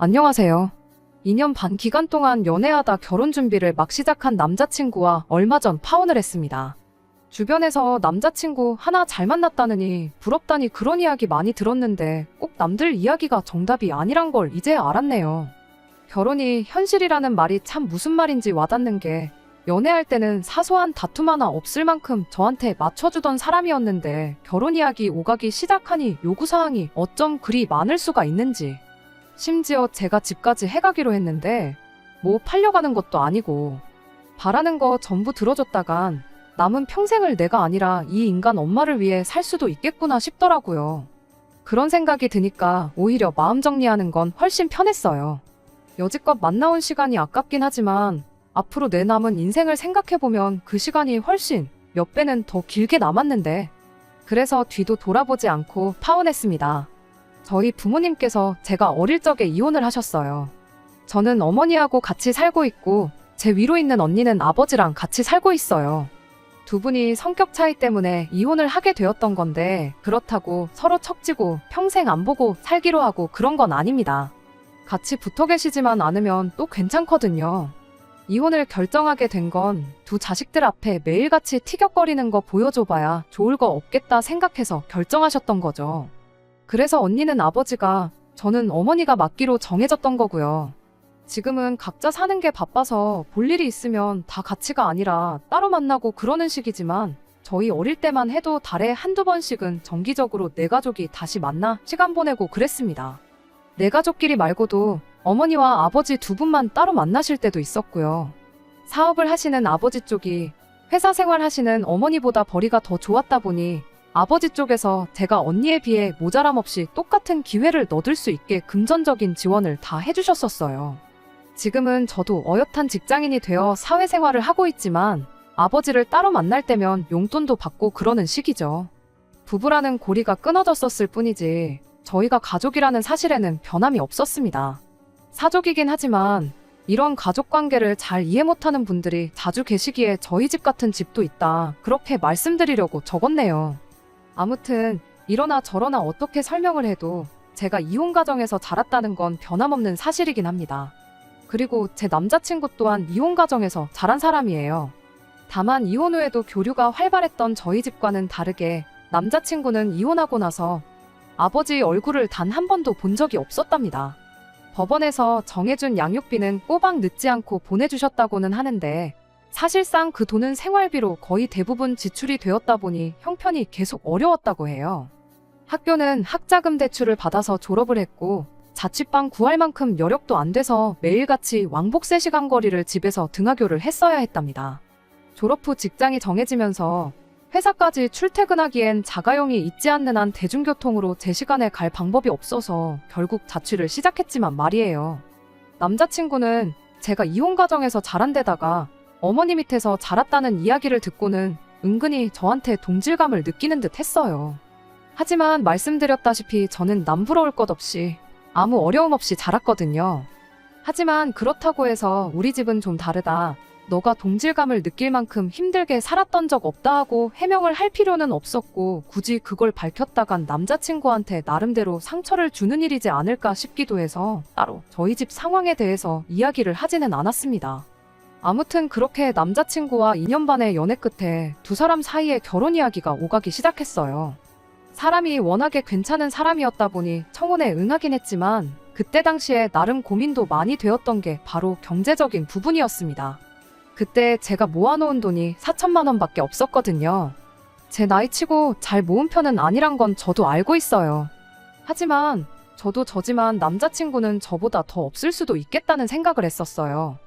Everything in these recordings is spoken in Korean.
안녕하세요. 2년 반 기간 동안 연애하다 결혼 준비를 막 시작한 남자친구와 얼마 전 파혼을 했습니다. 주변에서 남자친구 하나 잘 만났다느니 부럽다니 그런 이야기 많이 들었는데 꼭 남들 이야기가 정답이 아니란 걸 이제 알았네요. 결혼이 현실이라는 말이 참 무슨 말인지 와닿는 게 연애할 때는 사소한 다툼 하나 없을 만큼 저한테 맞춰주던 사람이었는데 결혼 이야기 오가기 시작하니 요구사항이 어쩜 그리 많을 수가 있는지. 심지어 제가 집까지 해가기로 했는데 뭐 팔려가는 것도 아니고 바라는 거 전부 들어줬다간 남은 평생을 내가 아니라 이 인간 엄마를 위해 살 수도 있겠구나 싶더라고요. 그런 생각이 드니까 오히려 마음 정리하는 건 훨씬 편했어요. 여지껏 만나온 시간이 아깝긴 하지만 앞으로 내 남은 인생을 생각해보면 그 시간이 훨씬 몇 배는 더 길게 남았는데 그래서 뒤도 돌아보지 않고 파혼했습니다. 저희 부모님께서 제가 어릴 적에 이혼을 하셨어요. 저는 어머니하고 같이 살고 있고 제 위로 있는 언니는 아버지랑 같이 살고 있어요. 두 분이 성격 차이 때문에 이혼을 하게 되었던 건데 그렇다고 서로 척지고 평생 안 보고 살기로 하고 그런 건 아닙니다. 같이 붙어 계시지만 않으면 또 괜찮거든요. 이혼을 결정하게 된 건 두 자식들 앞에 매일같이 티격거리는 거 보여줘봐야 좋을 거 없겠다 생각해서 결정하셨던 거죠. 그래서 언니는 아버지가, 저는 어머니가 맡기로 정해졌던 거고요. 지금은 각자 사는 게 바빠서 볼 일이 있으면 다 같이가 아니라 따로 만나고 그러는 식이지만 저희 어릴 때만 해도 달에 한두 번씩은 정기적으로 내 가족이 다시 만나 시간 보내고 그랬습니다. 내 가족끼리 말고도 어머니와 아버지 두 분만 따로 만나실 때도 있었고요. 사업을 하시는 아버지 쪽이 회사 생활 하시는 어머니보다 벌이가 더 좋았다 보니 아버지 쪽에서 제가 언니에 비해 모자람 없이 똑같은 기회를 얻을 수 있게 금전적인 지원을 다 해주셨었어요. 지금은 저도 어엿한 직장인이 되어 사회생활을 하고 있지만 아버지를 따로 만날 때면 용돈도 받고 그러는 시기죠. 부부라는 고리가 끊어졌었을 뿐이지 저희가 가족이라는 사실에는 변함이 없었습니다. 사족이긴 하지만 이런 가족관계를 잘 이해 못하는 분들이 자주 계시기에 저희 집 같은 집도 있다 그렇게 말씀드리려고 적었네요. 아무튼 이러나 저러나 어떻게 설명을 해도 제가 이혼 가정에서 자랐다는 건 변함없는 사실이긴 합니다. 그리고 제 남자친구 또한 이혼 가정에서 자란 사람이에요. 다만 이혼 후에도 교류가 활발했던 저희 집과는 다르게 남자친구는 이혼하고 나서 아버지 얼굴을 단 한 번도 본 적이 없었답니다. 법원에서 정해준 양육비는 꼬박 늦지 않고 보내주셨다고는 하는데 사실상 그 돈은 생활비로 거의 대부분 지출이 되었다 보니 형편이 계속 어려웠다고 해요. 학교는 학자금 대출을 받아서 졸업을 했고 자취방 구할 만큼 여력도 안 돼서 매일같이 왕복 3시간 거리를 집에서 등하교를 했어야 했답니다. 졸업 후 직장이 정해지면서 회사까지 출퇴근하기엔 자가용이 있지 않는 한 대중교통으로 제 시간에 갈 방법이 없어서 결국 자취를 시작했지만 말이에요. 남자친구는 제가 이혼 가정에서 자란 데다가 어머니 밑에서 자랐다는 이야기를 듣고는 은근히 저한테 동질감을 느끼는 듯 했어요. 하지만 말씀드렸다시피 저는 남부러울 것 없이 아무 어려움 없이 자랐거든요. 하지만 그렇다고 해서 우리 집은 좀 다르다. 너가 동질감을 느낄 만큼 힘들게 살았던 적 없다 하고 해명을 할 필요는 없었고 굳이 그걸 밝혔다간 남자친구한테 나름대로 상처를 주는 일이지 않을까 싶기도 해서 따로 저희 집 상황에 대해서 이야기를 하지는 않았습니다. 아무튼 그렇게 남자친구와 2년 반의 연애 끝에 두 사람 사이에 결혼 이야기가 오가기 시작했어요. 사람이 워낙에 괜찮은 사람이었다 보니 청혼에 응하긴 했지만 그때 당시에 나름 고민도 많이 되었던 게 바로 경제적인 부분이었습니다. 그때 제가 모아놓은 돈이 4천만 원밖에 없었거든요. 제 나이치고 잘 모은 편은 아니란 건 저도 알고 있어요. 하지만 저도 저지만 남자친구는 저보다 더 없을 수도 있겠다는 생각을 했었어요.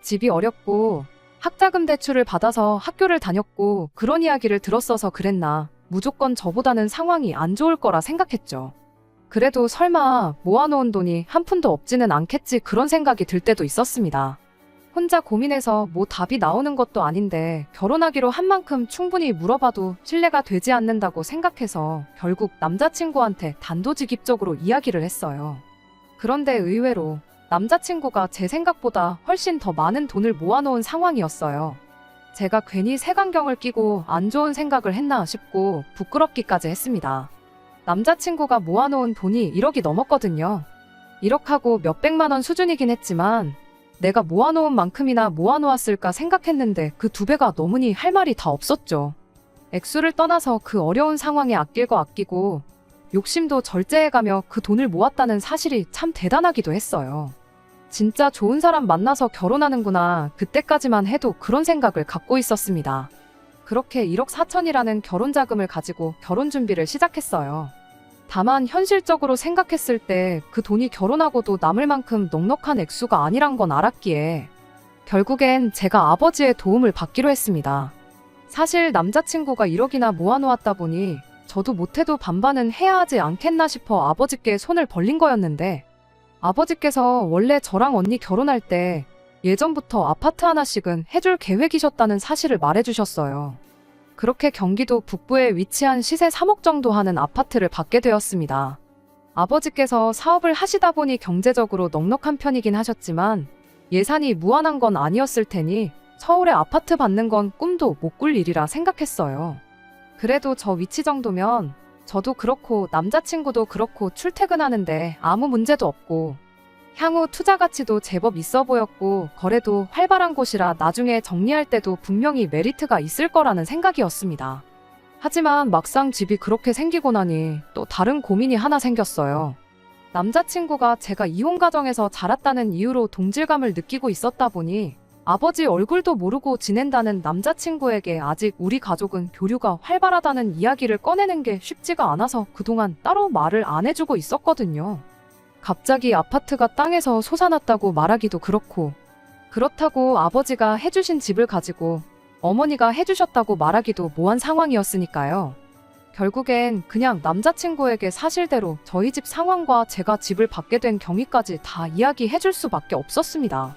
집이 어렵고 학자금 대출을 받아서 학교를 다녔고 그런 이야기를 들었어서 그랬나 무조건 저보다는 상황이 안 좋을 거라 생각했죠. 그래도 설마 모아놓은 돈이 한 푼도 없지는 않겠지 그런 생각이 들 때도 있었습니다. 혼자 고민해서 뭐 답이 나오는 것도 아닌데 결혼하기로 한 만큼 충분히 물어봐도 신뢰가 되지 않는다고 생각해서 결국 남자친구한테 단도직입적으로 이야기를 했어요. 그런데 의외로 남자친구가 제 생각보다 훨씬 더 많은 돈을 모아놓은 상황이었어요. 제가 괜히 색안경을 끼고 안 좋은 생각을 했나 싶고 부끄럽기까지 했습니다. 남자친구가 모아놓은 돈이 1억이 넘었거든요. 1억하고 몇백만 원 수준이긴 했지만 내가 모아놓은 만큼이나 모아놓았을까 생각했는데 그 2배가 넘으니 할 말이 다 없었죠. 액수를 떠나서 그 어려운 상황에 아낄 거 아끼고 욕심도 절제해가며 그 돈을 모았다는 사실이 참 대단하기도 했어요. 진짜 좋은 사람 만나서 결혼하는구나. 그때까지만 해도 그런 생각을 갖고 있었습니다. 그렇게 1억 4천이라는 결혼 자금을 가지고 결혼 준비를 시작했어요. 다만 현실적으로 생각했을 때 그 돈이 결혼하고도 남을 만큼 넉넉한 액수가 아니란 건 알았기에 결국엔 제가 아버지의 도움을 받기로 했습니다. 사실 남자친구가 1억이나 모아놓았다 보니 저도 못해도 반반은 해야 하지 않겠나 싶어 아버지께 손을 벌린 거였는데 아버지께서 원래 저랑 언니 결혼할 때 예전부터 아파트 하나씩은 해줄 계획이셨다는 사실을 말해주셨어요. 그렇게 경기도 북부에 위치한 시세 3억 정도 하는 아파트를 받게 되었습니다. 아버지께서 사업을 하시다 보니 경제적으로 넉넉한 편이긴 하셨지만 예산이 무한한 건 아니었을 테니 서울에 아파트 받는 건 꿈도 못 꿀 일이라 생각했어요. 그래도 저 위치 정도면 저도 그렇고 남자친구도 그렇고 출퇴근하는데 아무 문제도 없고 향후 투자 가치도 제법 있어 보였고 거래도 활발한 곳이라 나중에 정리할 때도 분명히 메리트가 있을 거라는 생각이었습니다. 하지만 막상 집이 그렇게 생기고 나니 또 다른 고민이 하나 생겼어요. 남자친구가 제가 이혼 가정에서 자랐다는 이유로 동질감을 느끼고 있었다 보니 아버지 얼굴도 모르고 지낸다는 남자친구에게 아직 우리 가족은 교류가 활발하다는 이야기를 꺼내는 게 쉽지가 않아서 그동안 따로 말을 안 해주고 있었거든요. 갑자기 아파트가 땅에서 솟아났다고 말하기도 그렇고 그렇다고 아버지가 해주신 집을 가지고 어머니가 해주셨다고 말하기도 모한 상황이었으니까요. 결국엔 그냥 남자친구에게 사실대로 저희 집 상황과 제가 집을 받게 된 경위까지 다 이야기해줄 수밖에 없었습니다.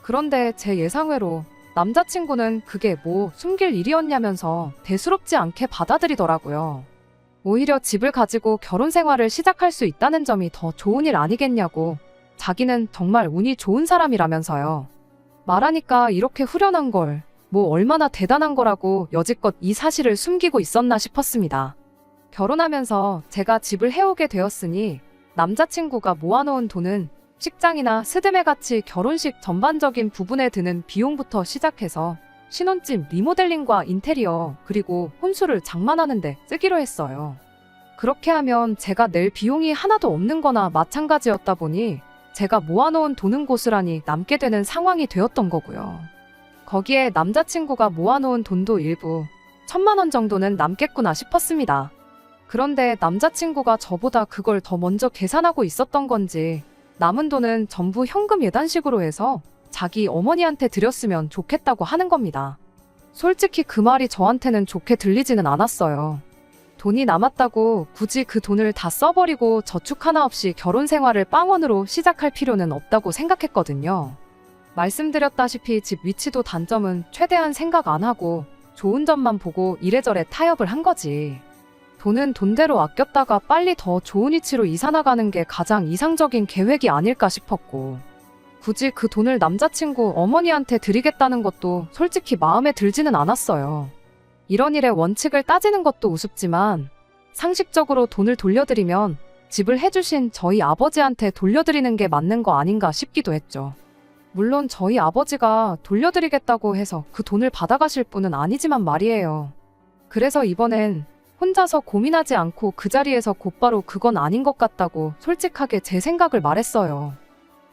그런데 제 예상외로 남자친구는 그게 뭐 숨길 일이었냐면서 대수롭지 않게 받아들이더라고요. 오히려 집을 가지고 결혼 생활을 시작할 수 있다는 점이 더 좋은 일 아니겠냐고 자기는 정말 운이 좋은 사람이라면서요. 말하니까 이렇게 후련한 걸 뭐 얼마나 대단한 거라고 여지껏 이 사실을 숨기고 있었나 싶었습니다. 결혼하면서 제가 집을 해오게 되었으니 남자친구가 모아놓은 돈은 식장이나 스드메 같이 결혼식 전반적인 부분에 드는 비용부터 시작해서 신혼집 리모델링과 인테리어 그리고 혼수를 장만하는데 쓰기로 했어요. 그렇게 하면 제가 낼 비용이 하나도 없는 거나 마찬가지였다 보니 제가 모아놓은 돈은 고스란히 남게 되는 상황이 되었던 거고요. 거기에 남자친구가 모아놓은 돈도 일부 1,000만 원 정도는 남겠구나 싶었습니다. 그런데 남자친구가 저보다 그걸 더 먼저 계산하고 있었던 건지 남은 돈은 전부 현금 예단식으로 해서 자기 어머니한테 드렸으면 좋겠다고 하는 겁니다. 솔직히 그 말이 저한테는 좋게 들리지는 않았어요. 돈이 남았다고 굳이 그 돈을 다 써버리고 저축 하나 없이 결혼 생활을 빵원으로 시작할 필요는 없다고 생각했거든요. 말씀드렸다시피 집 위치도 단점은 최대한 생각 안 하고 좋은 점만 보고 이래저래 타협을 한 거지. 돈은 돈대로 아꼈다가 빨리 더 좋은 위치로 이사 나가는 게 가장 이상적인 계획이 아닐까 싶었고 굳이 그 돈을 남자친구 어머니한테 드리겠다는 것도 솔직히 마음에 들지는 않았어요. 이런 일의 원칙을 따지는 것도 우습지만 상식적으로 돈을 돌려드리면 집을 해주신 저희 아버지한테 돌려드리는 게 맞는 거 아닌가 싶기도 했죠. 물론 저희 아버지가 돌려드리겠다고 해서 그 돈을 받아가실 분은 아니지만 말이에요. 그래서 이번엔 혼자서 고민하지 않고 그 자리에서 곧바로 그건 아닌 것 같다고 솔직하게 제 생각을 말했어요.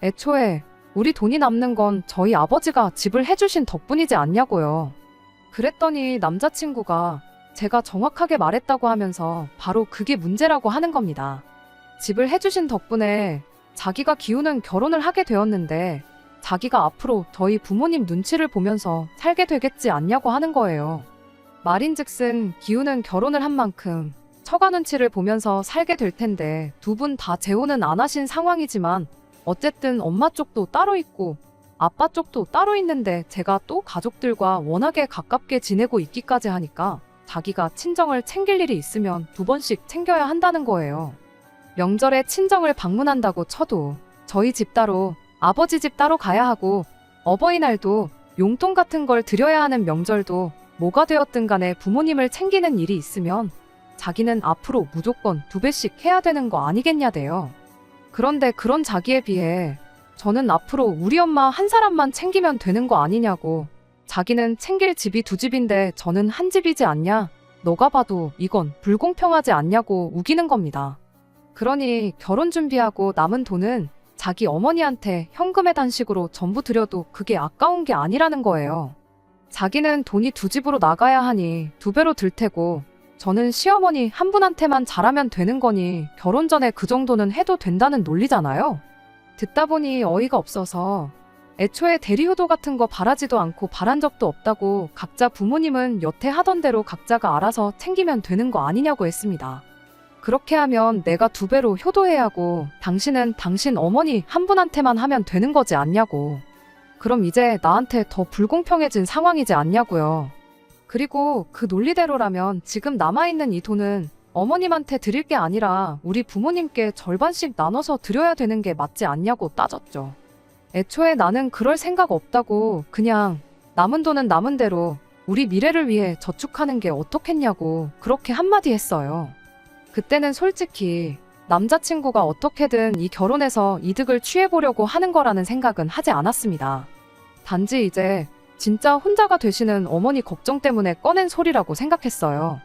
애초에 우리 돈이 남는 건 저희 아버지가 집을 해주신 덕분이지 않냐고요. 그랬더니 남자친구가 제가 정확하게 말했다고 하면서 바로 그게 문제라고 하는 겁니다. 집을 해주신 덕분에 자기가 기우는 결혼을 하게 되었는데 자기가 앞으로 저희 부모님 눈치를 보면서 살게 되겠지 않냐고 하는 거예요. 말인즉슨 기우는 결혼을 한 만큼 처가 눈치를 보면서 살게 될 텐데 두 분 다 재혼은 안 하신 상황이지만 어쨌든 엄마 쪽도 따로 있고 아빠 쪽도 따로 있는데 제가 또 가족들과 워낙에 가깝게 지내고 있기까지 하니까 자기가 친정을 챙길 일이 있으면 2번씩 챙겨야 한다는 거예요. 명절에 친정을 방문한다고 쳐도 저희 집 따로 아버지 집 따로 가야 하고 어버이날도 용돈 같은 걸 드려야 하는 명절도 뭐가 되었든 간에 부모님을 챙기는 일이 있으면 자기는 앞으로 무조건 2배씩 해야 되는 거 아니겠냐대요. 그런데 그런 자기에 비해 저는 앞으로 우리 엄마 한 사람만 챙기면 되는 거 아니냐고. 자기는 챙길 집이 2집인데 저는 한 집이지 않냐? 너가 봐도 이건 불공평하지 않냐고 우기는 겁니다. 그러니 결혼 준비하고 남은 돈은 자기 어머니한테 현금의 단식으로 전부 드려도 그게 아까운 게 아니라는 거예요. 자기는 돈이 2집으로 나가야 하니 2배로 들 테고, 저는 시어머니 한 분한테만 잘하면 되는 거니 결혼 전에 그 정도는 해도 된다는 논리잖아요. 듣다 보니 어이가 없어서 애초에 대리효도 같은 거 바라지도 않고 바란 적도 없다고, 각자 부모님은 여태 하던 대로 각자가 알아서 챙기면 되는 거 아니냐고 했습니다. 그렇게 하면 내가 2배로 효도해야 하고 당신은 당신 어머니 한 분한테만 하면 되는 거지 않냐고. 그럼 이제 나한테 더 불공평해진 상황이지 않냐고요. 그리고 그 논리대로라면 지금 남아있는 이 돈은 어머님한테 드릴 게 아니라 우리 부모님께 절반씩 나눠서 드려야 되는 게 맞지 않냐고 따졌죠. 애초에 나는 그럴 생각 없다고, 그냥 남은 돈은 남은 대로 우리 미래를 위해 저축하는 게 어떻겠냐고 그렇게 한마디 했어요. 그때는 솔직히 남자친구가 어떻게든 이 결혼에서 이득을 취해보려고 하는 거라는 생각은 하지 않았습니다. 단지 이제 진짜 혼자가 되시는 어머니 걱정 때문에 꺼낸 소리라고 생각했어요.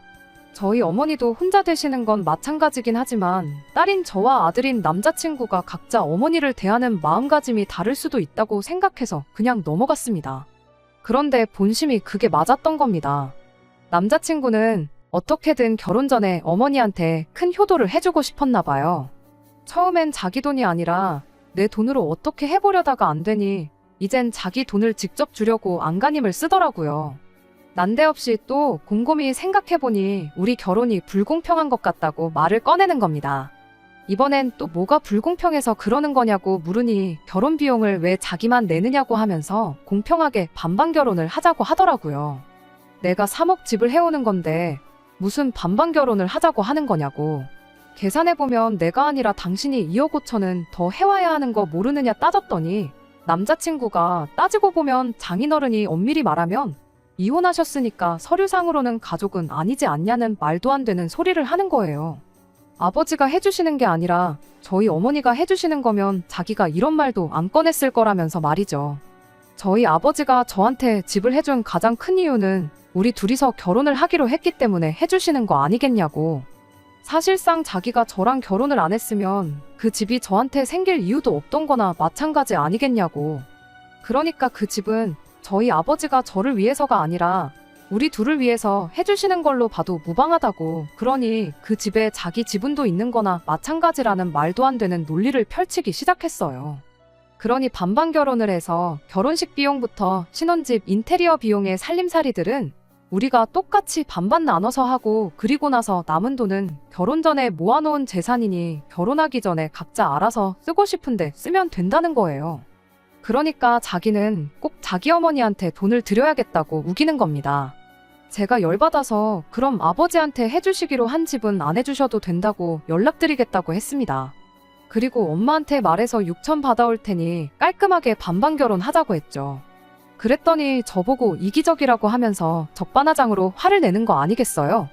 저희 어머니도 혼자 되시는 건 마찬가지긴 하지만 딸인 저와 아들인 남자친구가 각자 어머니를 대하는 마음가짐이 다를 수도 있다고 생각해서 그냥 넘어갔습니다. 그런데 본심이 그게 맞았던 겁니다. 남자친구는 어떻게든 결혼 전에 어머니한테 큰 효도를 해주고 싶었나 봐요. 처음엔 자기 돈이 아니라 내 돈으로 어떻게 해보려다가 안 되니 이젠 자기 돈을 직접 주려고 안간힘을 쓰더라고요. 난데없이 또 곰곰이 생각해보니 우리 결혼이 불공평한 것 같다고 말을 꺼내는 겁니다. 이번엔 또 뭐가 불공평해서 그러는 거냐고 물으니 결혼 비용을 왜 자기만 내느냐고 하면서 공평하게 반반 결혼을 하자고 하더라고요. 내가 3억 집을 해오는 건데 무슨 반반 결혼을 하자고 하는 거냐고. 계산해보면 내가 아니라 당신이 2억 5천은 더 해와야 하는 거 모르느냐 따졌더니 남자친구가 따지고 보면 장인어른이 엄밀히 말하면 이혼하셨으니까 서류상으로는 가족은 아니지 않냐는 말도 안 되는 소리를 하는 거예요. 아버지가 해주시는 게 아니라 저희 어머니가 해주시는 거면 자기가 이런 말도 안 꺼냈을 거라면서 말이죠. 저희 아버지가 저한테 집을 해준 가장 큰 이유는 우리 둘이서 결혼을 하기로 했기 때문에 해주시는 거 아니겠냐고. 사실상 자기가 저랑 결혼을 안 했으면 그 집이 저한테 생길 이유도 없던 거나 마찬가지 아니겠냐고. 그러니까 그 집은 저희 아버지가 저를 위해서가 아니라 우리 둘을 위해서 해주시는 걸로 봐도 무방하다고. 그러니 그 집에 자기 지분도 있는 거나 마찬가지라는 말도 안 되는 논리를 펼치기 시작했어요. 그러니 반반 결혼을 해서 결혼식 비용부터 신혼집 인테리어 비용의 살림살이들은 우리가 똑같이 반반 나눠서 하고, 그리고 나서 남은 돈은 결혼 전에 모아놓은 재산이니 결혼하기 전에 각자 알아서 쓰고 싶은데 쓰면 된다는 거예요. 그러니까 자기는 꼭 자기 어머니한테 돈을 드려야겠다고 우기는 겁니다. 제가 열받아서 그럼 아버지한테 해주시기로 한 집은 안 해주셔도 된다고 연락드리겠다고 했습니다. 그리고 엄마한테 말해서 6천 받아올 테니 깔끔하게 반반 결혼하자고 했죠. 그랬더니 저보고 이기적이라고 하면서 적반하장으로 화를 내는 거 아니겠어요?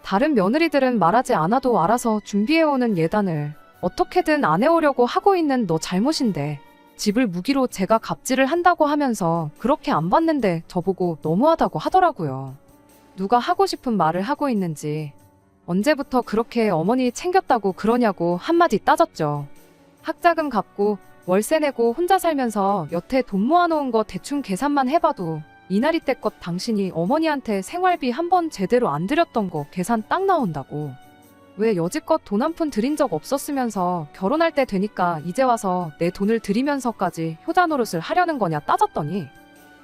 다른 며느리들은 말하지 않아도 알아서 준비해오는 예단을 어떻게든 안 해오려고 하고 있는 너 잘못인데, 집을 무기로 제가 갑질을 한다고 하면서 그렇게 안 받는데 저보고 너무하다고 하더라고요. 누가 하고 싶은 말을 하고 있는지, 언제부터 그렇게 어머니 챙겼다고 그러냐고 한마디 따졌죠. 학자금 갚고 월세 내고 혼자 살면서 여태 돈 모아놓은 거 대충 계산만 해봐도 이날이 때껏 당신이 어머니한테 생활비 한 번 제대로 안 드렸던 거 계산 딱 나온다고. 왜 여지껏 돈 한 푼 드린 적 없었으면서 결혼할 때 되니까 이제 와서 내 돈을 드리면서까지 효자 노릇을 하려는 거냐 따졌더니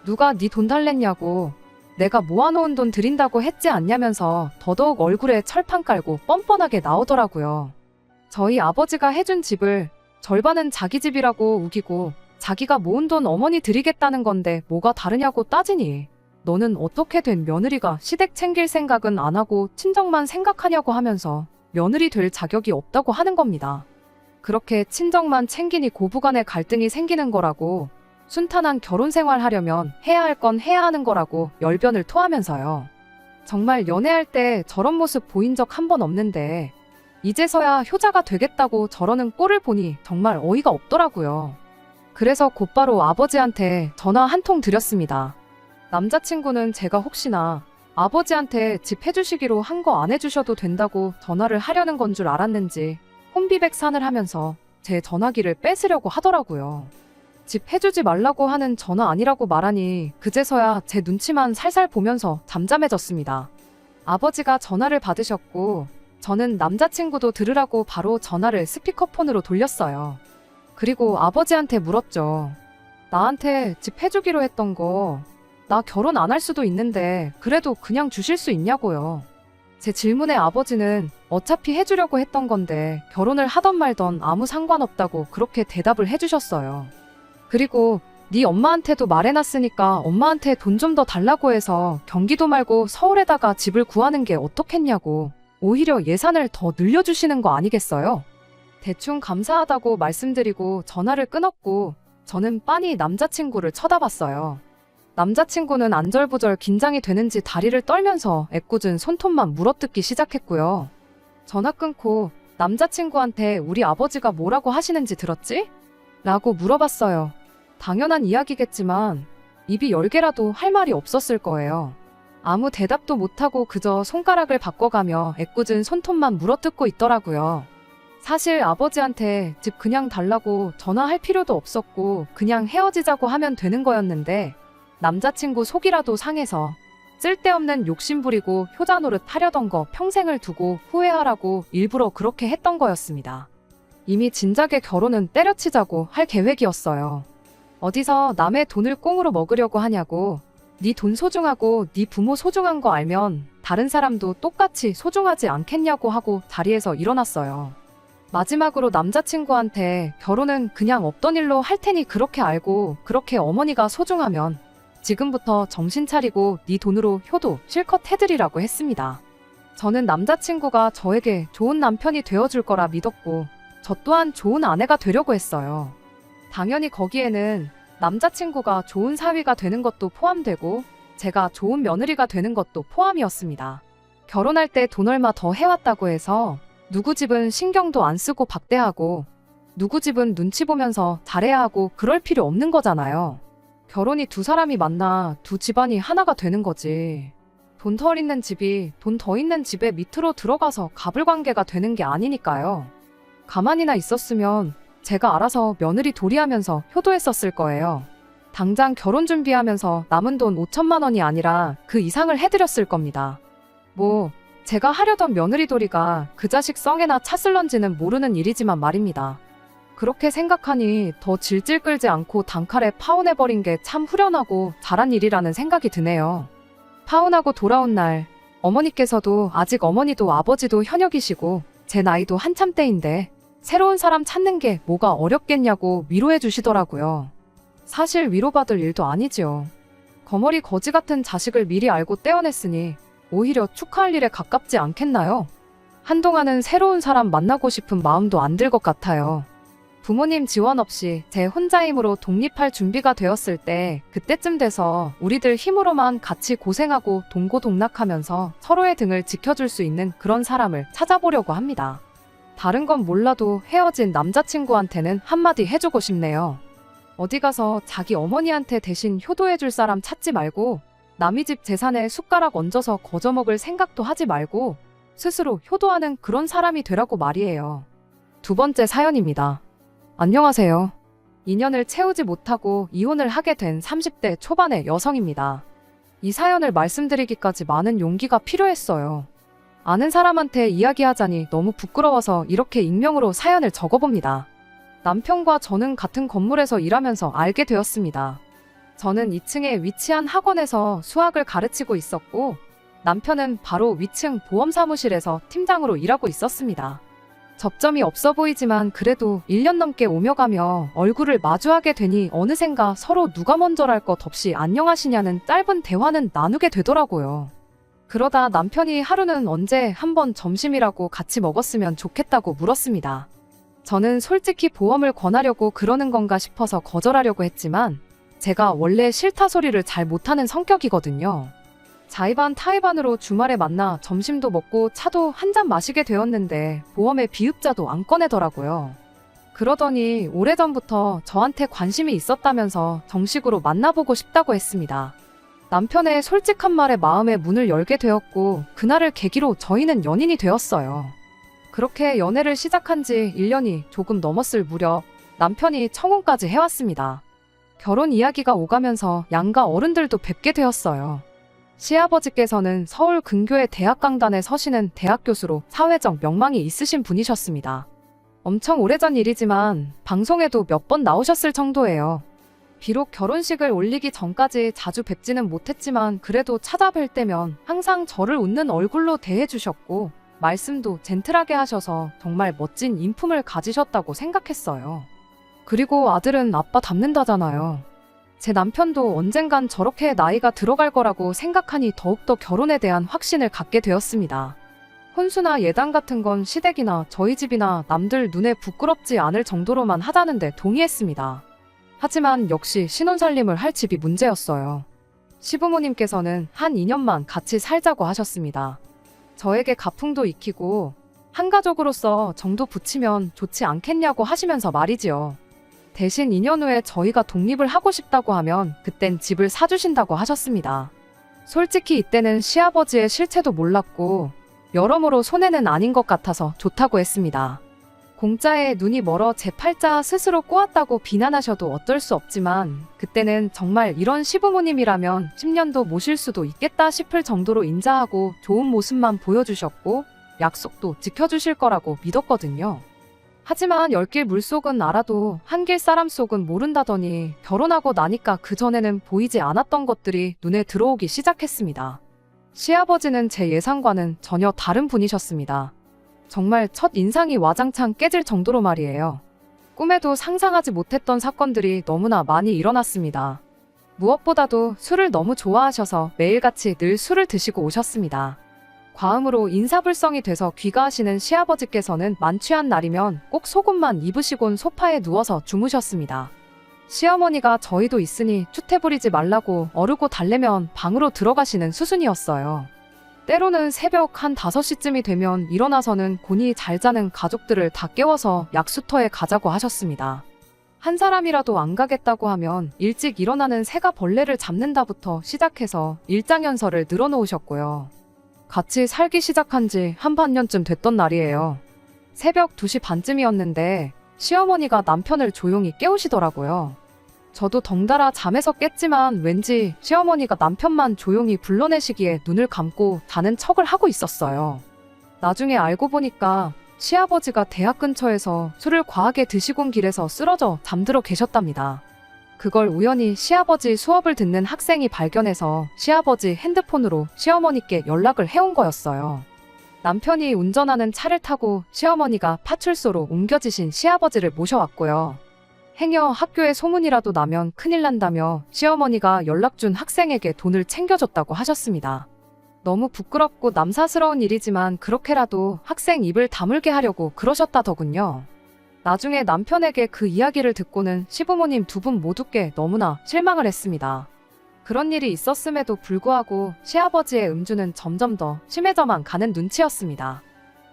누가 네 돈 달랬냐고, 내가 모아놓은 돈 드린다고 했지 않냐면서 더더욱 얼굴에 철판 깔고 뻔뻔하게 나오더라고요. 저희 아버지가 해준 집을 절반은 자기 집이라고 우기고 자기가 모은 돈 어머니 드리겠다는 건데 뭐가 다르냐고 따지니 너는 어떻게 된 며느리가 시댁 챙길 생각은 안 하고 친정만 생각하냐고 하면서 며느리 될 자격이 없다고 하는 겁니다. 그렇게 친정만 챙기니 고부간의 갈등이 생기는 거라고, 순탄한 결혼 생활 하려면 해야 할 건 해야 하는 거라고 열변을 토하면서요. 정말 연애할 때 저런 모습 보인 적 한 번 없는데 이제서야 효자가 되겠다고 저러는 꼴을 보니 정말 어이가 없더라고요. 그래서 곧바로 아버지한테 전화 한 통 드렸습니다. 남자친구는 제가 혹시나 아버지한테 집 해주시기로 한 거 안 해주셔도 된다고 전화를 하려는 건 줄 알았는지 혼비백산을 하면서 제 전화기를 뺏으려고 하더라고요. 집 해주지 말라고 하는 전화 아니라고 말하니 그제서야 제 눈치만 살살 보면서 잠잠해졌습니다. 아버지가 전화를 받으셨고 저는 남자친구도 들으라고 바로 전화를 스피커폰으로 돌렸어요. 그리고 아버지한테 물었죠. 나한테 집 해주기로 했던 거 나 결혼 안 할 수도 있는데 그래도 그냥 주실 수 있냐고요. 제 질문에 아버지는 어차피 해주려고 했던 건데 결혼을 하던 말던 아무 상관없다고 그렇게 대답을 해주셨어요. 그리고 네 엄마한테도 말해놨으니까 엄마한테 돈 좀 더 달라고 해서 경기도 말고 서울에다가 집을 구하는 게 어떻겠냐고 오히려 예산을 더 늘려주시는 거 아니겠어요? 대충 감사하다고 말씀드리고 전화를 끊었고 저는 빤히 남자친구를 쳐다봤어요. 남자친구는 안절부절 긴장이 되는지 다리를 떨면서 애꿎은 손톱만 물어뜯기 시작했고요. 전화 끊고 남자친구한테 우리 아버지가 뭐라고 하시는지 들었지? 라고 물어봤어요. 당연한 이야기겠지만 입이 10개라도 할 말이 없었을 거예요. 아무 대답도 못하고 그저 손가락을 바꿔가며 애꿎은 손톱만 물어뜯고 있더라고요. 사실 아버지한테 집 그냥 달라고 전화할 필요도 없었고 그냥 헤어지자고 하면 되는 거였는데 남자친구 속이라도 상해서 쓸데없는 욕심 부리고 효자 노릇 하려던 거 평생을 두고 후회하라고 일부러 그렇게 했던 거였습니다. 이미 진작에 결혼은 때려치자고 할 계획이었어요. 어디서 남의 돈을 꽁으로 먹으려고 하냐고. 네 돈 소중하고 네 부모 소중한 거 알면 다른 사람도 똑같이 소중하지 않겠냐고 하고 자리에서 일어났어요. 마지막으로 남자친구한테 결혼은 그냥 없던 일로 할 테니 그렇게 알고 그렇게 어머니가 소중하면 지금부터 정신 차리고 네 돈으로 효도 실컷 해드리라고 했습니다. 저는 남자친구가 저에게 좋은 남편이 되어줄 거라 믿었고 저 또한 좋은 아내가 되려고 했어요. 당연히 거기에는 남자친구가 좋은 사위가 되는 것도 포함되고 제가 좋은 며느리가 되는 것도 포함이었습니다. 결혼할 때 돈 얼마 더 해왔다고 해서 누구 집은 신경도 안 쓰고 박대하고 누구 집은 눈치 보면서 잘해야 하고 그럴 필요 없는 거잖아요. 결혼이 두 사람이 만나 두 집안이 하나가 되는 거지. 돈 덜 있는 집이 돈 더 있는 집의 밑으로 들어가서 가불관계가 되는 게 아니니까요. 가만히나 있었으면 제가 알아서 며느리 도리하면서 효도했었을 거예요. 당장 결혼 준비하면서 남은 돈 5천만 원이 아니라 그 이상을 해드렸을 겁니다. 뭐 제가 하려던 며느리 도리가 그 자식 성에나 찼을런지는 모르는 일이지만 말입니다. 그렇게 생각하니 더 질질 끌지 않고 단칼에 파혼해버린 게 참 후련하고 잘한 일이라는 생각이 드네요. 파혼하고 돌아온 날 어머니께서도 아직 어머니도 아버지도 현역이시고 제 나이도 한참 때인데 새로운 사람 찾는 게 뭐가 어렵겠냐고 위로해 주시더라고요. 사실 위로받을 일도 아니지요. 거머리 거지 같은 자식을 미리 알고 떼어냈으니 오히려 축하할 일에 가깝지 않겠나요? 한동안은 새로운 사람 만나고 싶은 마음도 안 들 것 같아요. 부모님 지원 없이 제 혼자 힘으로 독립할 준비가 되었을 때 그때쯤 돼서 우리들 힘으로만 같이 고생하고 동고동락하면서 서로의 등을 지켜줄 수 있는 그런 사람을 찾아보려고 합니다. 다른 건 몰라도 헤어진 남자친구한테는 한마디 해주고 싶네요. 어디 가서 자기 어머니한테 대신 효도해줄 사람 찾지 말고 남의 집 재산에 숟가락 얹어서 거저먹을 생각도 하지 말고 스스로 효도하는 그런 사람이 되라고 말이에요. 두 번째 사연입니다. 안녕하세요. 인연을 채우지 못하고 이혼을 하게 된 30대 초반의 여성입니다. 이 사연을 말씀드리기까지 많은 용기가 필요했어요. 아는 사람한테 이야기하자니 너무 부끄러워서 이렇게 익명으로 사연을 적어봅니다. 남편과 저는 같은 건물에서 일하면서 알게 되었습니다. 저는 2층에 위치한 학원에서 수학을 가르치고 있었고 남편은 바로 위층 보험사무실에서 팀장으로 일하고 있었습니다. 접점이 없어 보이지만 그래도 1년 넘게 오며 가며 얼굴을 마주하게 되니 어느샌가 서로 누가 먼저랄 것 없이 안녕하시냐는 짧은 대화는 나누게 되더라고요. 그러다 남편이 하루는 언제 한번 점심이라고 같이 먹었으면 좋겠다고 물었습니다. 저는 솔직히 보험을 권하려고 그러는 건가 싶어서 거절하려고 했지만 제가 원래 싫다 소리를 잘 못하는 성격이거든요. 자의반 타의반으로 주말에 만나 점심도 먹고 차도 한 잔 마시게 되었는데 보험의 비읍자도 안 꺼내더라고요. 그러더니 오래전부터 저한테 관심이 있었다면서 정식으로 만나보고 싶다고 했습니다. 남편의 솔직한 말에 마음의 문을 열게 되었고 그날을 계기로 저희는 연인이 되었어요. 그렇게 연애를 시작한 지 1년이 조금 넘었을 무렵 남편이 청혼까지 해왔습니다. 결혼 이야기가 오가면서 양가 어른들도 뵙게 되었어요. 시아버지께서는 서울 근교의 대학 강단에 서시는 대학 교수로 사회적 명망이 있으신 분이셨습니다. 엄청 오래전 일이지만 방송에도 몇 번 나오셨을 정도예요. 비록 결혼식을 올리기 전까지 자주 뵙지는 못했지만 그래도 찾아뵐 때면 항상 저를 웃는 얼굴로 대해주셨고 말씀도 젠틀하게 하셔서 정말 멋진 인품을 가지셨다고 생각했어요. 그리고 아들은 아빠 닮는다잖아요. 제 남편도 언젠간 저렇게 나이가 들어갈 거라고 생각하니 더욱더 결혼에 대한 확신을 갖게 되었습니다. 혼수나 예단 같은 건 시댁이나 저희 집이나 남들 눈에 부끄럽지 않을 정도로만 하자는데 동의했습니다. 하지만 역시 신혼살림을 할 집이 문제였어요. 시부모님께서는 한 2년만 같이 살자고 하셨습니다. 저에게 가풍도 익히고 한가족으로서 정도 붙이면 좋지 않겠냐고 하시면서 말이지요. 대신 2년 후에 저희가 독립을 하고 싶다고 하면 그땐 집을 사주신다고 하셨습니다. 솔직히 이때는 시아버지의 실체도 몰랐고 여러모로 손해는 아닌 것 같아서 좋다고 했습니다. 공짜에 눈이 멀어 제 팔자 스스로 꼬았다고 비난하셔도 어쩔 수 없지만 그때는 정말 이런 시부모님이라면 10년도 모실 수도 있겠다 싶을 정도로 인자하고 좋은 모습만 보여주셨고 약속도 지켜주실 거라고 믿었거든요. 하지만 열길 물속은 알아도 한길 사람 속은 모른다더니 결혼하고 나니까 그전에는 보이지 않았던 것들이 눈에 들어오기 시작했습니다. 시아버지는 제 예상과는 전혀 다른 분이셨습니다. 정말 첫 인상이 와장창 깨질 정도로 말이에요. 꿈에도 상상하지 못했던 사건들이 너무나 많이 일어났습니다. 무엇보다도 술을 너무 좋아하셔서 매일같이 늘 술을 드시고 오셨습니다. 과음으로 인사불성이 돼서 귀가하시는 시아버지께서는 만취한 날이면 꼭 속옷만 입으시곤 소파에 누워서 주무셨습니다. 시어머니가 저희도 있으니 추태 부리지 말라고 어르고 달래면 방으로 들어가시는 수순이었어요. 때로는 새벽 한 5시쯤이 되면 일어나서는 곤히 잘 자는 가족들을 다 깨워서 약수터에 가자고 하셨습니다. 한 사람이라도 안 가겠다고 하면 일찍 일어나는 새가 벌레를 잡는다부터 시작해서 일장연설을 늘어놓으셨고요. 같이 살기 시작한 지 한 반년쯤 됐던 날이에요. 새벽 2시 반쯤이었는데 시어머니가 남편을 조용히 깨우시더라고요. 저도 덩달아 잠에서 깼지만 왠지 시어머니가 남편만 조용히 불러내시기에 눈을 감고 자는 척을 하고 있었어요. 나중에 알고 보니까 시아버지가 대학 근처에서 술을 과하게 드시고 온 길에서 쓰러져 잠들어 계셨답니다. 그걸 우연히 시아버지 수업을 듣는 학생이 발견해서 시아버지 핸드폰으로 시어머니께 연락을 해온 거였어요. 남편이 운전하는 차를 타고 시어머니가 파출소로 옮겨지신 시아버지를 모셔왔고요. 행여 학교에 소문이라도 나면 큰일 난다며 시어머니가 연락 준 학생에게 돈을 챙겨줬다고 하셨습니다. 너무 부끄럽고 남사스러운 일이지만 그렇게라도 학생 입을 다물게 하려고 그러셨다더군요. 나중에 남편에게 그 이야기를 듣고는 시부모님 두 분 모두께 너무나 실망을 했습니다. 그런 일이 있었음에도 불구하고 시아버지의 음주는 점점 더 심해져만 가는 눈치였습니다.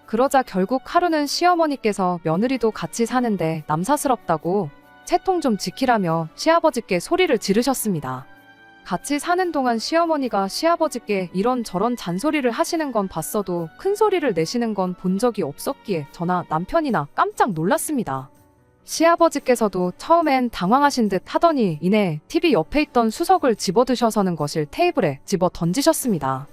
그러자 결국 하루는 시어머니께서 며느리도 같이 사는데 남사스럽다고 채통 좀 지키라며 시아버지께 소리를 지르셨습니다. 같이 사는 동안 시어머니가 시아버지께 이런저런 잔소리를 하시는 건 봤어도 큰 소리를 내시는 건 본 적이 없었기에 저나 남편이나 깜짝 놀랐습니다. 시아버지께서도 처음엔 당황하신 듯 하더니 이내 TV 옆에 있던 수석을 집어드셔서는 거실 테이블에 집어 던지셨습니다.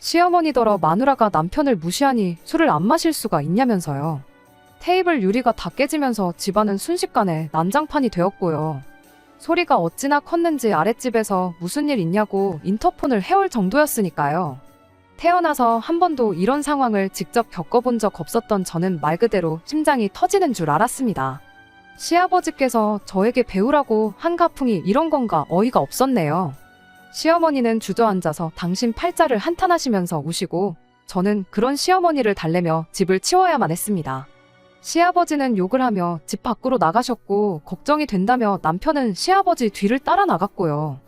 시어머니더러 마누라가 남편을 무시하니 술을 안 마실 수가 있냐면서요. 테이블 유리가 다 깨지면서 집안은 순식간에 난장판이 되었고요. 소리가 어찌나 컸는지 아랫집에서 무슨 일 있냐고 인터폰을 해올 정도였으니까요. 태어나서 한 번도 이런 상황을 직접 겪어본 적 없었던 저는 말 그대로 심장이 터지는 줄 알았습니다. 시아버지께서 저에게 배우라고 한 가풍이 이런 건가 어이가 없었네요. 시어머니는 주저앉아서 당신 팔자를 한탄하시면서 우시고 저는 그런 시어머니를 달래며 집을 치워야만 했습니다. 시아버지는 욕을 하며 집 밖으로 나가셨고 걱정이 된다며 남편은 시아버지 뒤를 따라 나갔고요.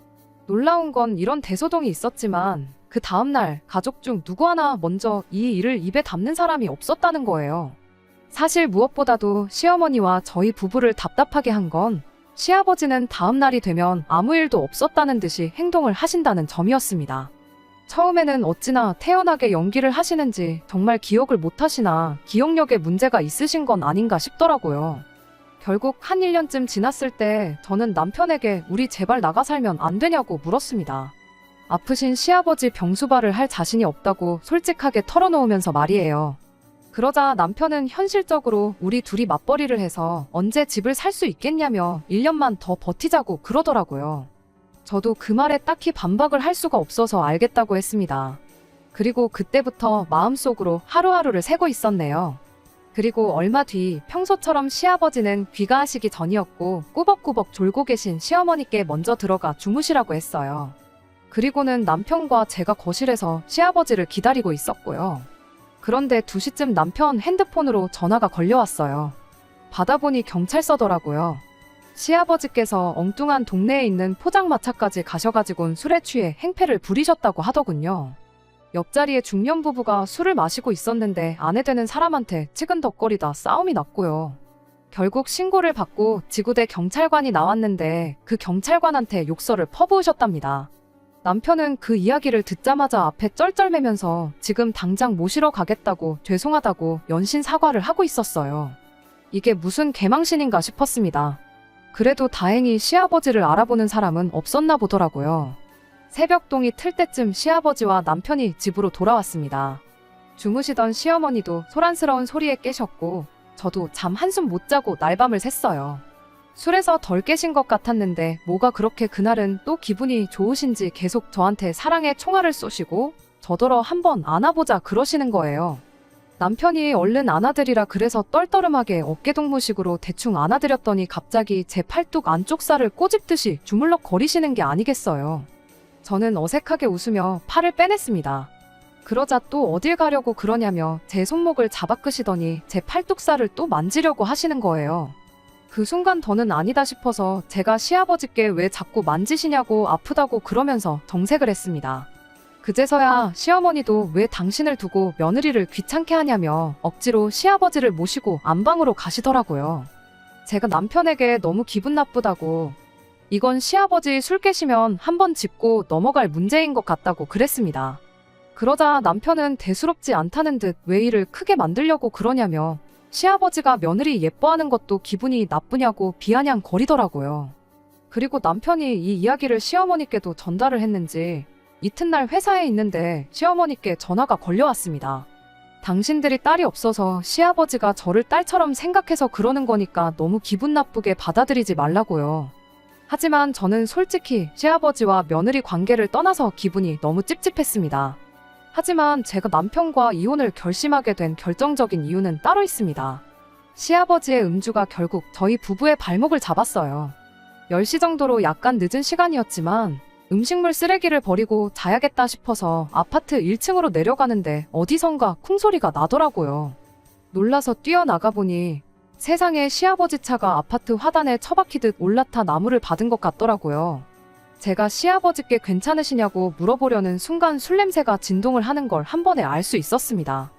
놀라운 건 이런 대소동이 있었지만 그 다음날 가족 중 누구 하나 먼저 이 일을 입에 담는 사람이 없었다는 거예요. 사실 무엇보다도 시어머니와 저희 부부를 답답하게 한 건 시아버지는 다음날이 되면 아무 일도 없었다는 듯이 행동을 하신다는 점이었습니다. 처음에는 어찌나 태연하게 연기를 하시는지 정말 기억을 못하시나 기억력에 문제가 있으신 건 아닌가 싶더라고요. 결국 한 1년쯤 지났을 때 저는 남편에게 우리 제발 나가 살면 안 되냐고 물었습니다. 아프신 시아버지 병수발을 할 자신이 없다고 솔직하게 털어놓으면서 말이에요. 그러자 남편은 현실적으로 우리 둘이 맞벌이를 해서 언제 집을 살 수 있겠냐며 1년만 더 버티자고 그러더라고요. 저도 그 말에 딱히 반박을 할 수가 없어서 알겠다고 했습니다. 그리고 그때부터 마음속으로 하루하루를 새고 있었네요. 그리고 얼마 뒤 평소처럼 시아버지는 귀가하시기 전이었고 꾸벅꾸벅 졸고 계신 시어머니께 먼저 들어가 주무시라고 했어요. 그리고는 남편과 제가 거실에서 시아버지를 기다리고 있었고요. 그런데 2시쯤 남편 핸드폰으로 전화가 걸려왔어요. 받아보니 경찰서더라고요. 시아버지께서 엉뚱한 동네에 있는 포장마차까지 가셔가지곤 술에 취해 행패를 부리셨다고 하더군요. 옆자리에 중년 부부가 술을 마시고 있었는데 아내 되는 사람한테 치근덕거리다 싸움이 났고요. 결국 신고를 받고 지구대 경찰관이 나왔는데 그 경찰관한테 욕설을 퍼부으셨답니다. 남편은 그 이야기를 듣자마자 앞에 쩔쩔매면서 지금 당장 모시러 가겠다고 죄송하다고 연신 사과를 하고 있었어요. 이게 무슨 개망신인가 싶었습니다. 그래도 다행히 시아버지를 알아보는 사람은 없었나 보더라고요. 새벽동이 틀 때쯤 시아버지와 남편이 집으로 돌아왔습니다. 주무시던 시어머니도 소란스러운 소리에 깨셨고 저도 잠 한숨 못 자고 날밤을 샜어요. 술에서 덜 깨신 것 같았는데 뭐가 그렇게 그날은 또 기분이 좋으신지 계속 저한테 사랑의 총알을 쏘시고 저더러 한번 안아보자 그러시는 거예요. 남편이 얼른 안아드리라 그래서 떨떠름하게 어깨동무식으로 대충 안아드렸더니 갑자기 제 팔뚝 안쪽 살을 꼬집듯이 주물럭 거리시는 게 아니겠어요. 저는 어색하게 웃으며 팔을 빼냈습니다. 그러자 또 어딜 가려고 그러냐며 제 손목을 잡아 끄시더니 제 팔뚝살을 또 만지려고 하시는 거예요. 그 순간 더는 아니다 싶어서 제가 시아버지께 왜 자꾸 만지시냐고 아프다고 그러면서 정색을 했습니다. 그제서야 시어머니도 왜 당신을 두고 며느리를 귀찮게 하냐며 억지로 시아버지를 모시고 안방으로 가시더라고요. 제가 남편에게 너무 기분 나쁘다고 이건 시아버지 술 깨시면 한번 짚고 넘어갈 문제인 것 같다고 그랬습니다. 그러자 남편은 대수롭지 않다는 듯 왜 일을 크게 만들려고 그러냐며 시아버지가 며느리 예뻐하는 것도 기분이 나쁘냐고 비아냥 거리더라고요. 그리고 남편이 이 이야기를 시어머니께도 전달을 했는지 이튿날 회사에 있는데 시어머니께 전화가 걸려왔습니다. 당신들이 딸이 없어서 시아버지가 저를 딸처럼 생각해서 그러는 거니까 너무 기분 나쁘게 받아들이지 말라고요. 하지만 저는 솔직히 시아버지와 며느리 관계를 떠나서 기분이 너무 찝찝했습니다. 하지만 제가 남편과 이혼을 결심하게 된 결정적인 이유는 따로 있습니다. 시아버지의 음주가 결국 저희 부부의 발목을 잡았어요. 10시 정도로 약간 늦은 시간이었지만 음식물 쓰레기를 버리고 자야겠다 싶어서 아파트 1층으로 내려가는데 어디선가 쿵소리가 나더라고요. 놀라서 뛰어나가보니 세상에 시아버지 차가 아파트 화단에 처박히듯 올라타 나무를 받은 것 같더라고요. 제가 시아버지께 괜찮으시냐고 물어보려는 순간 술 냄새가 진동을 하는 걸 한 번에 알 수 있었습니다.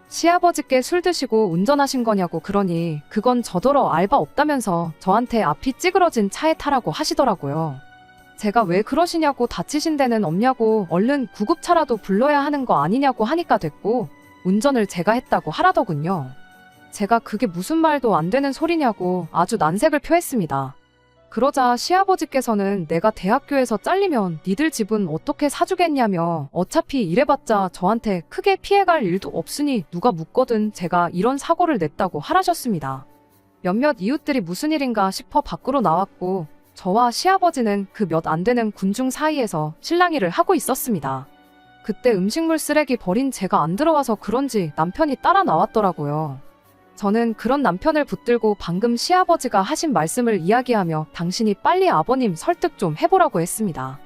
시아버지께 술 드시고 운전하신 거냐고 그러니 그건 저더러 알바 없다면서 저한테 앞이 찌그러진 차에 타라고 하시더라고요. 제가 왜 그러시냐고 다치신 데는 없냐고 얼른 구급차라도 불러야 하는 거 아니냐고 하니까 됐고 운전을 제가 했다고 하라더군요. 제가 그게 무슨 말도 안 되는 소리냐고 아주 난색을 표했습니다. 그러자 시아버지께서는 내가 대학교에서 잘리면 니들 집은 어떻게 사주겠냐며 어차피 이래봤자 저한테 크게 피해갈 일도 없으니 누가 묻거든 제가 이런 사고를 냈다고 하라셨습니다. 몇몇 이웃들이 무슨 일인가 싶어 밖으로 나왔고 저와 시아버지는 그 몇 안 되는 군중 사이에서 실랑이를 하고 있었습니다. 그때 음식물 쓰레기 버린 제가 안 들어와서 그런지 남편이 따라 나왔더라고요. 저는 그런 남편을 붙들고 방금 시아버지가 하신 말씀을 이야기하며 당신이 빨리 아버님 설득 좀 해보라고 했습니다.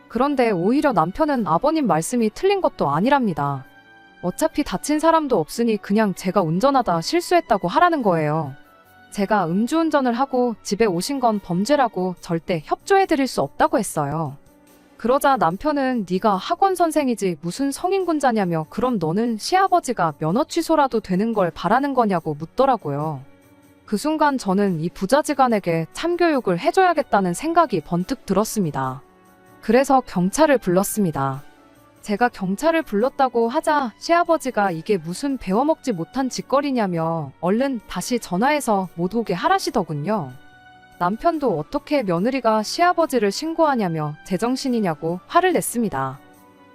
그런데 오히려 남편은 아버님 말씀이 틀린 것도 아니랍니다. 어차피 다친 사람도 없으니 그냥 제가 운전하다 실수했다고 하라는 거예요. 제가 음주운전을 하고 집에 오신 건 범죄라고 절대 협조해드릴 수 없다고 했어요. 그러자 남편은 네가 학원 선생이지 무슨 성인군자냐며 그럼 너는 시아버지가 면허 취소라도 되는 걸 바라는 거냐고 묻더라고요. 그 순간 저는 이 부자지간에게 참교육을 해줘야겠다는 생각이 번뜩 들었습니다. 그래서 경찰을 불렀습니다. 제가 경찰을 불렀다고 하자 시아버지가 이게 무슨 배워먹지 못한 짓거리냐며 얼른 다시 전화해서 못 오게 하라시더군요. 남편도 어떻게 며느리가 시아버지를 신고하냐며 제정신이냐고 화를 냈습니다.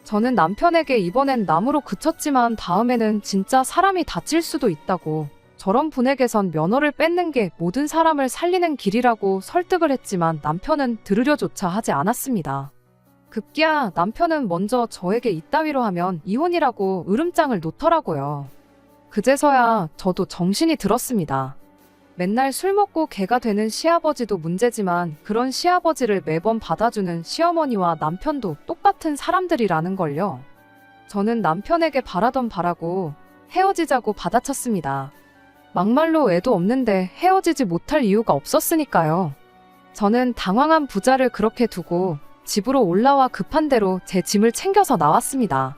저는 남편에게 이번엔 나무로 그쳤지만 다음에는 진짜 사람이 다칠 수도 있다고, 저런 분에게선 면허를 뺏는 게 모든 사람을 살리는 길이라고 설득을 했지만 남편은 들으려조차 하지 않았습니다. 급기야 남편은 먼저 저에게 이따위로 하면 이혼이라고 으름장을 놓더라고요. 그제서야 저도 정신이 들었습니다. 맨날 술 먹고 개가 되는 시아버지도 문제지만 그런 시아버지를 매번 받아주는 시어머니와 남편도 똑같은 사람들이라는 걸요. 저는 남편에게 바라던 바라고 헤어지자고 받아쳤습니다. 막말로 애도 없는데 헤어지지 못할 이유가 없었으니까요. 저는 당황한 부자를 그렇게 두고 집으로 올라와 급한 대로 제 짐을 챙겨서 나왔습니다.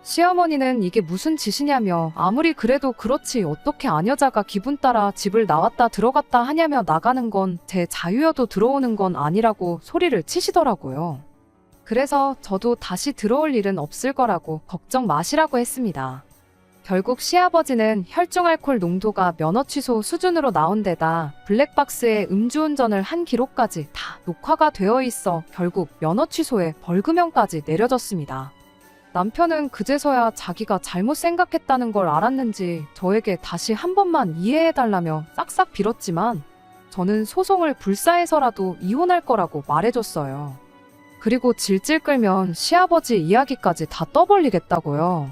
시어머니는 이게 무슨 짓이냐며 아무리 그래도 그렇지 어떻게 아녀자가 기분 따라 집을 나왔다 들어갔다 하냐며 나가는 건 제 자유여도 들어오는 건 아니라고 소리를 치시더라고요. 그래서 저도 다시 들어올 일은 없을 거라고 걱정 마시라고 했습니다. 결국 시아버지는 혈중 알코올 농도가 면허 취소 수준으로 나온 데다 블랙박스에 음주운전을 한 기록까지 다 녹화가 되어 있어 결국 면허 취소에 벌금형까지 내려졌습니다. 남편은 그제서야 자기가 잘못 생각했다는 걸 알았는지 저에게 다시 한 번만 이해해달라며 싹싹 빌었지만 저는 소송을 불사해서라도 이혼할 거라고 말해줬어요. 그리고 질질 끌면 시아버지 이야기까지 다 떠벌리겠다고요.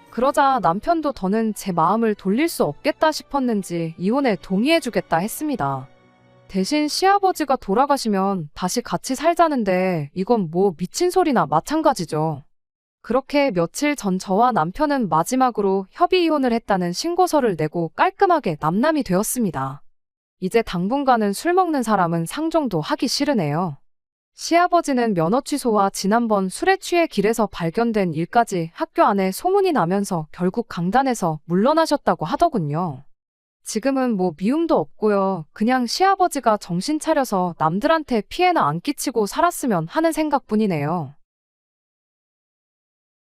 그러자 남편도 더는 제 마음을 돌릴 수 없겠다 싶었는지 이혼에 동의해주겠다 했습니다. 대신 시아버지가 돌아가시면 다시 같이 살자는데 이건 뭐 미친 소리나 마찬가지죠. 그렇게 며칠 전 저와 남편은 마지막으로 협의 이혼을 했다는 신고서를 내고 깔끔하게 남남이 되었습니다. 이제 당분간은 술 먹는 사람은 상종도 하기 싫으네요. 시아버지는 면허 취소와 지난번 술에 취해 길에서 발견된 일까지 학교 안에 소문이 나면서 결국 강단에서 물러나셨다고 하더군요. 지금은 뭐 미움도 없고요. 그냥 시아버지가 정신 차려서 남들한테 피해나 안 끼치고 살았으면 하는 생각뿐이네요.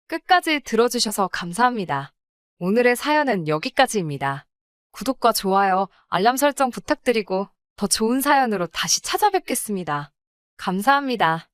끝까지 들어주셔서 감사합니다. 오늘의 사연은 여기까지입니다. 구독과 좋아요, 알람 설정 부탁드리고 더 좋은 사연으로 다시 찾아뵙겠습니다. 감사합니다.